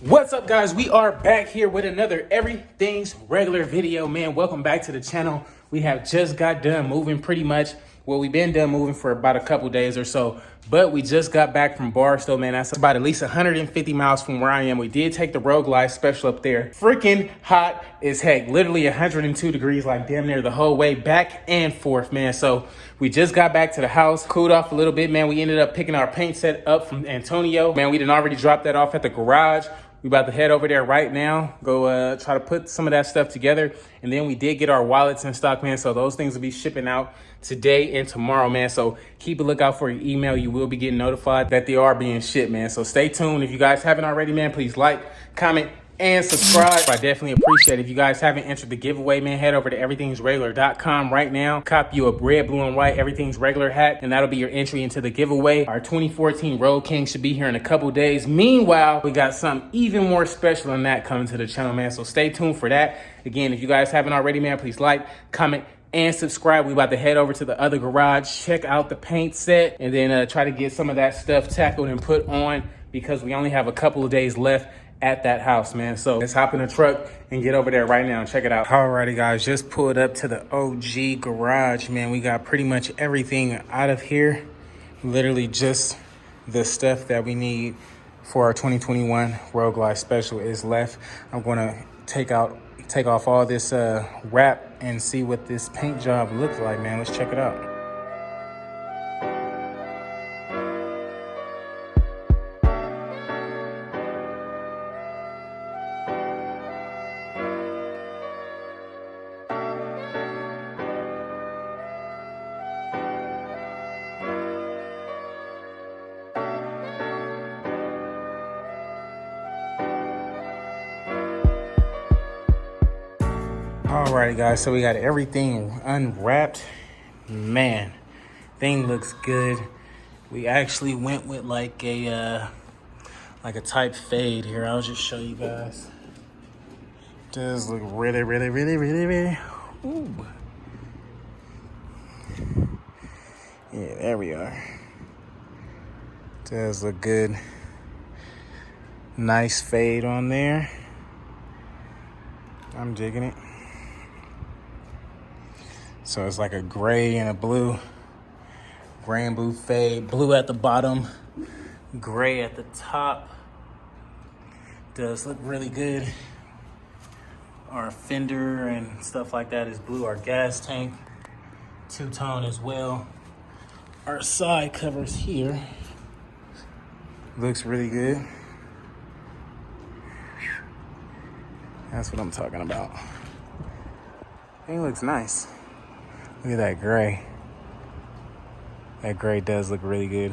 What's up, guys? We are back here with another Everything's Regular video, man. Welcome back to the channel. We have just got done moving pretty much. Well, we've been done moving for about a couple days or so, but we just got back from Barstow, man. That's about at least 150 miles from where I am. We did take the Road Glide special up there. Freaking hot as heck. Literally 102 degrees, like damn near the whole way back and forth, man. So we just got back to the house, cooled off a little bit, man. We ended up picking our paint set up from Antonio. Man, we didn't already drop that off at the garage. We about to head over there right now, go try to put some of that stuff together. And then we did get our wallets in stock, man. So those things will be shipping out today and tomorrow, man. So keep a lookout for your email. You will be getting notified that they are being shipped, man. So stay tuned. If you guys haven't already, man, please like, comment, and subscribe. I definitely appreciate it. If you guys haven't entered the giveaway, man, head over to everythingsregular.com right now. Copy you a red, blue, and white Everything's Regular hat, and that'll be your entry into the giveaway. Our 2014 Road King should be here in a couple days. Meanwhile, we got something even more special than that coming to the channel, man. So stay tuned for that. Again, if you guys haven't already, man, please like, comment, and subscribe. We about to head over to the other garage, check out the paint set, and then try to get some of that stuff tackled and put on because we only have a couple of days left at that house, man. So let's hop in the truck and get over there right now and check it out. Alrighty, guys, just pulled up to the OG garage, man. We got pretty much everything out of here. Literally just the stuff that we need for our 2021 Road Glide special is left. I'm gonna take off all this wrap and see what this paint job looks like, man. Let's check it out. Alrighty, guys, so we got everything unwrapped. Man, thing looks good. We actually went with like a type fade here. I'll just show you guys. Does look really ooh. Yeah, there we are. Does look good. Nice fade on there. I'm digging it. So it's like a gray and a blue. Gray and blue fade. Blue at the bottom, gray at the top. Does look really good. Our fender and stuff like that is blue. Our gas tank, two-tone as well. Our side covers here. Looks really good. That's what I'm talking about. It looks nice. Look at that gray. That gray does look really good.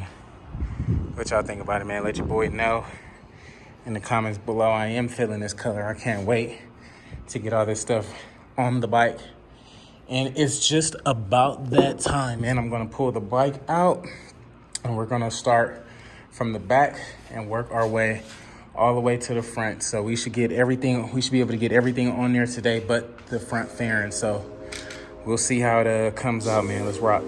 What y'all think about it, man? Let your boy know in the comments below. I am feeling this color. I can't wait to get all this stuff on the bike. And it's just about that time, man. I'm gonna pull the bike out and we're gonna start from the back and work our way all the way to the front. So we should get everything, we should be able to get everything on there today but the front fairing. So we'll see how it comes out, man. Let's rock.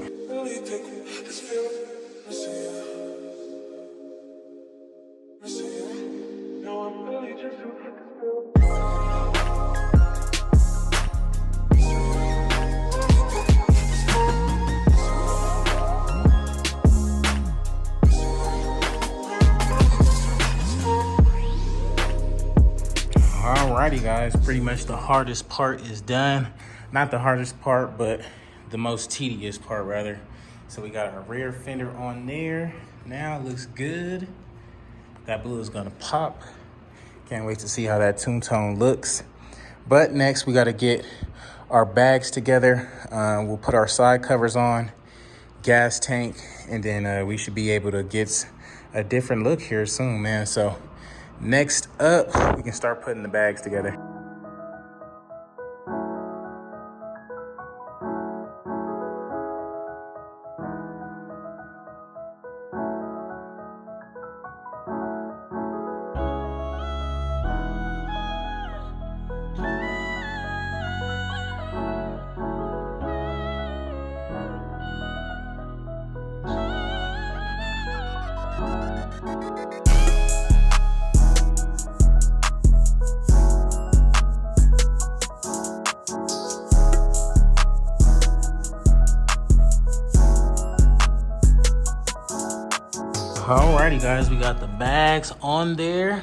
Alrighty, guys, pretty much the hardest part is done. Not the hardest part, but the most tedious part, rather. So we got our rear fender on there. Now it looks good. That blue is gonna pop. Can't wait to see how that two-tone looks. But next we gotta get our bags together. We'll put our side covers on, gas tank, and then we should be able to get a different look here soon, man. So next up, we can start putting the bags together. Alrighty guys, we got the bags on there.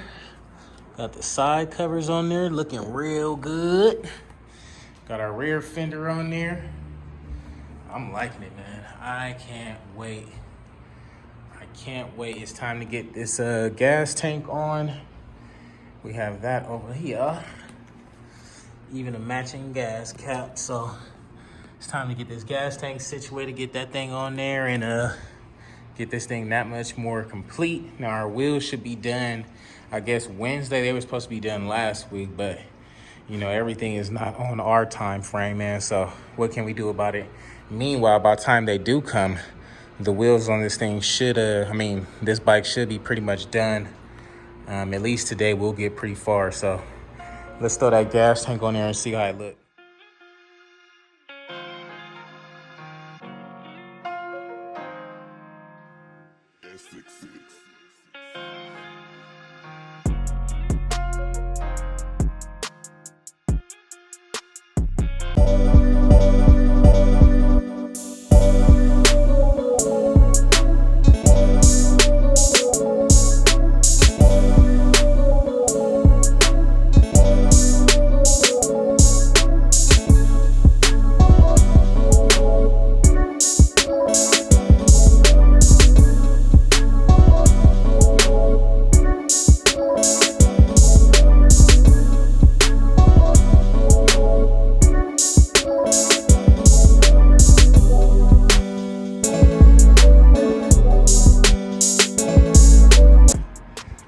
Got the side covers on there, looking real good. Got our rear fender on there. I'm liking it, man. I can't wait. I can't wait. It's time to get this gas tank on. We have that over here. Even a matching gas cap. So it's time to get this gas tank situated, get that thing on there, and get this thing that much more complete. Now our wheels should be done, I guess Wednesday. They were supposed to be done last week, but you know, everything is not on our time frame, man. So what can we do about it? Meanwhile, by the time they do come, the wheels on this thing should, this bike should be pretty much done. At least today we'll get pretty far. So let's throw that gas tank on there and see how it looks.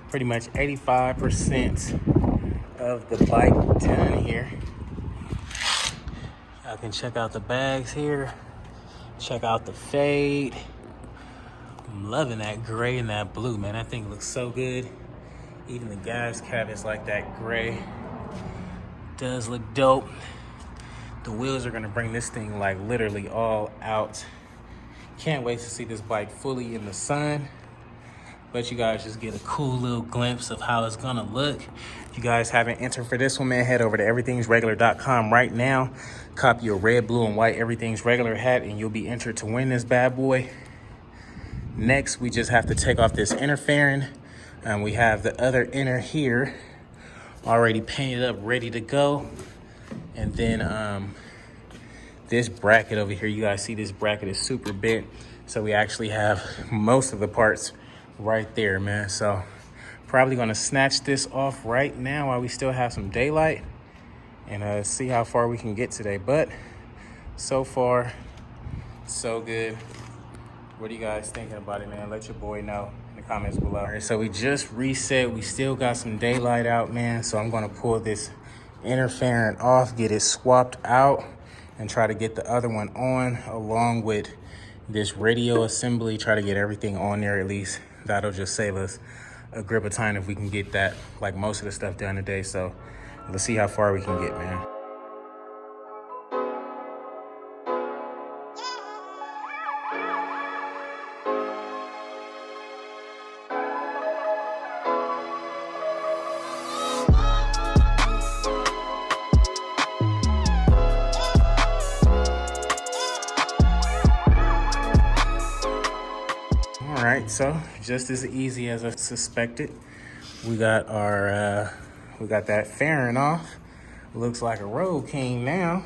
Pretty much 85% of the bike done here. I can check out the bags here. Check out the fade. I'm loving that gray and that blue, man. That thing looks so good. Even the gas cap is like that gray. Does look dope. The wheels are gonna bring this thing like literally all out. Can't wait to see this bike fully in the sun. But you guys just get a cool little glimpse of how it's gonna look. If you guys haven't entered for this one, man, head over to everythingsregular.com right now. Copy your red, blue, and white Everything's Regular hat, and you'll be entered to win this bad boy. Next, we just have to take off this inner fairing. And we have the other inner here already painted up, ready to go. And then this bracket over here, you guys see this bracket is super bent. So we actually have most of the parts right there, man. So probably gonna snatch this off right now while we still have some daylight and see how far we can get today. But so far, so good. What are you guys thinking about it, man? Let your boy know in the comments below. All right, so we just reset. We still got some daylight out, man. So I'm gonna pull this inner fairing off, get it swapped out, and try to get the other one on along with this radio assembly. Try to get everything on there at least. That'll just save us a grip of time if we can get that, like most of the stuff done today. So let's see how far we can get, man. All right, so just as easy as I suspected, we got our that fairing off. Looks like a Road King now.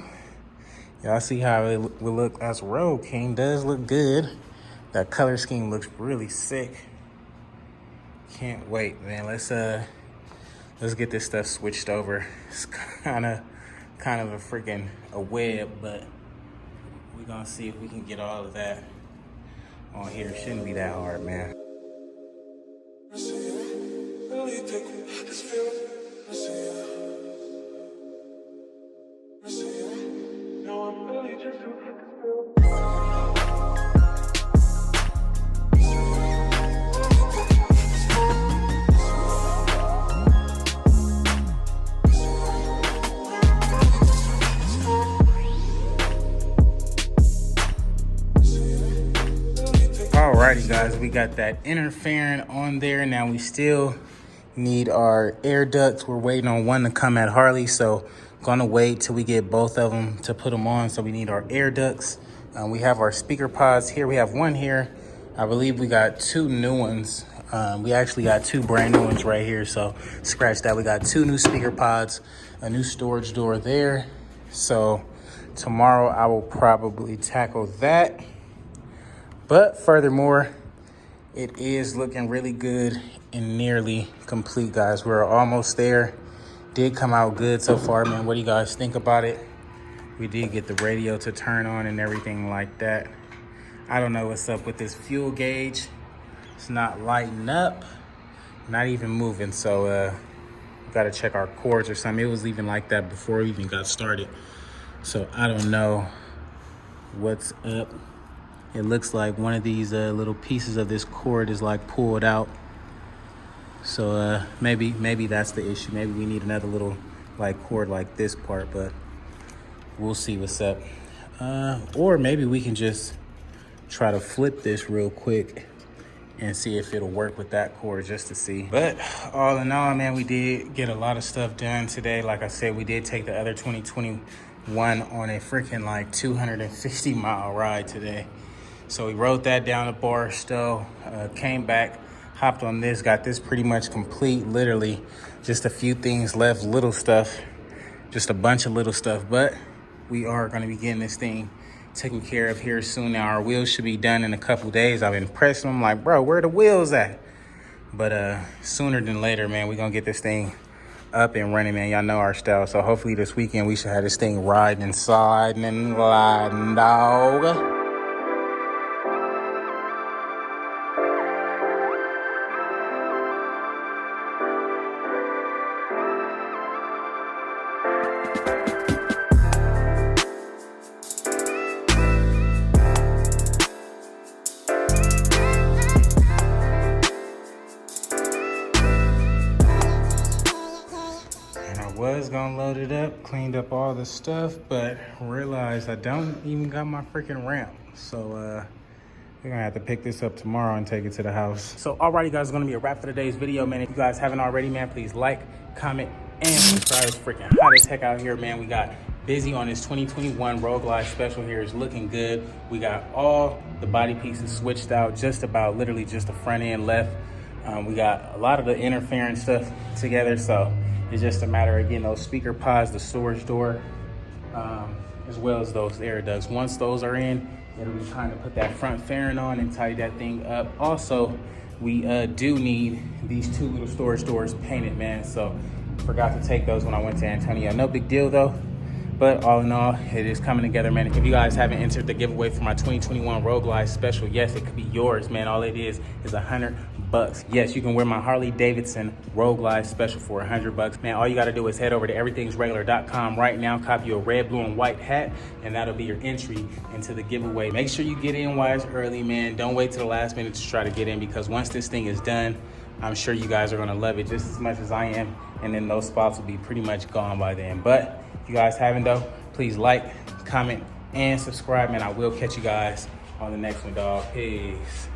Y'all see how it will look as a Road King. Does look good. That color scheme looks really sick. Can't wait, man. Let's get this stuff switched over. It's kind of a freaking a web, but we're gonna see if we can get all of that on here. It shouldn't be that hard, man. Alrighty guys, we got that inner fairing on there. Now we still need our air ducts. We're waiting on one to come at Harley, so gonna wait till we get both of them to put them on. So we need our air ducts. We have our speaker pods here. We have one here. I believe we got two new ones We actually got 2 brand new ones right here, so scratch that. We got 2 new speaker pods, a new storage door there. So tomorrow I will probably tackle that. But furthermore, it is looking really good and nearly complete, guys. We're almost there. Did come out good so far, man. What do you guys think about it? We did get the radio to turn on and everything like that. I don't know what's up with this fuel gauge. It's not lighting up, not even moving. So got to check our cords or something. It was even like that before we even got started. So I don't know what's up. It looks like one of these little pieces of this cord is like pulled out. So maybe that's the issue. Maybe we need another little like cord like this part, but we'll see what's up. Or maybe we can just try to flip this real quick and see if it'll work with that cord, just to see. But all in all, man, we did get a lot of stuff done today. Like I said, we did take the other 2021 on a freaking like 250-mile ride today. So we rode that down to Barstow, came back, hopped on this, got this pretty much complete. Literally just a few things left, little stuff, just a bunch of little stuff. But we are gonna be getting this thing taken care of here soon. Now our wheels should be done in a couple days. I've been pressing them like, bro, where the wheels at? But sooner than later, man, we're gonna get this thing up and running, man. Y'all know our style. So hopefully this weekend we should have this thing riding and sliding and gliding, dog. Was gonna load it up, cleaned up all the stuff, but realized I don't even got my freaking ramp. So we're gonna have to pick this up tomorrow and take it to the house. So alrighty, guys, it's gonna be a wrap for today's video, man. If you guys haven't already, man, please like, comment, and subscribe. It's freaking hot as heck out here, man. We got busy on this 2021 Road Glide special here. It's looking good. We got all the body pieces switched out, just about literally just the front end left. We got a lot of the interference stuff together, so it's just a matter of getting those speaker pods, the storage door, as well as those air ducts. Once those are in, it'll be time to put that front fairing on and tidy that thing up. Also, we do need these 2 little storage doors painted, man. So forgot to take those when I went to Antonio. No big deal though. But all in all, it is coming together, man. If you guys haven't entered the giveaway for my 2021 Road Glide special, yes, it could be yours, man. All it is $100. Yes, you can wear my Harley Davidson Road Glide special for $100. Man, all you gotta do is head over to everythingsregular.com right now, copy a red, blue, and white hat, and that'll be your entry into the giveaway. Make sure you get in wise early, man. Don't wait till the last minute to try to get in, because once this thing is done, I'm sure you guys are gonna love it just as much as I am, and then those spots will be pretty much gone by then. But if you guys haven't though, please like, comment, and subscribe, man. I will catch you guys on the next one, dog. Peace.